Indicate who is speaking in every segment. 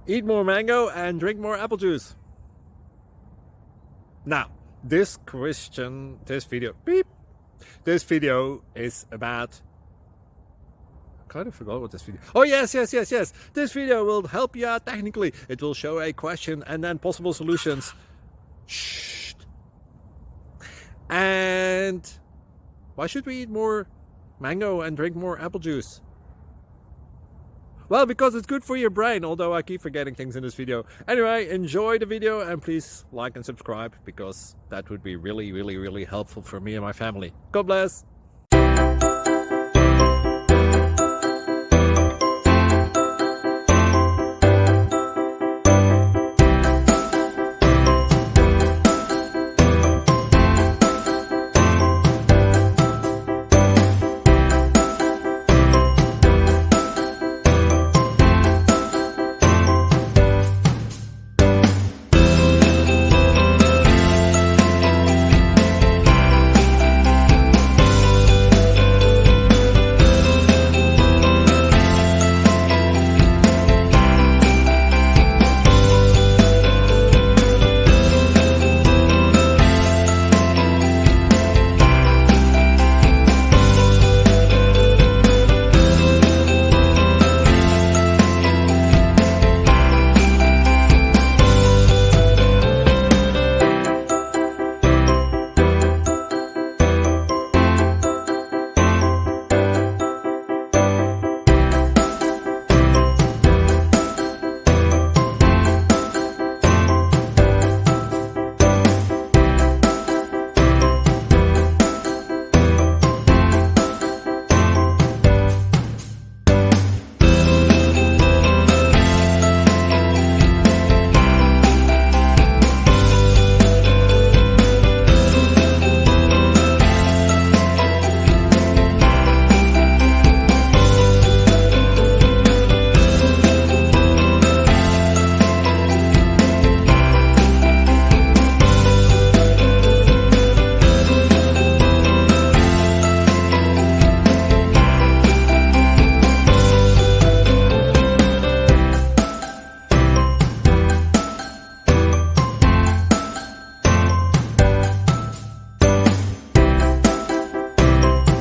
Speaker 1: Eat more mango and drink more apple juice. Now, this video is about, I kind of forgot what this video. Oh, yes. This video will help you out technically. It will show a question and then possible solutions. Shh. And why should we eat more mango and drink more apple juice? Well, because it's good for your brain, although I keep forgetting things in this video. Anyway, enjoy the video and please like and subscribe, because that would be really helpful for me and my family. God bless!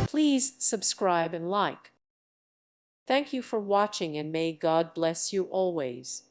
Speaker 2: Please subscribe and like. Thank you for watching, and may God bless you always.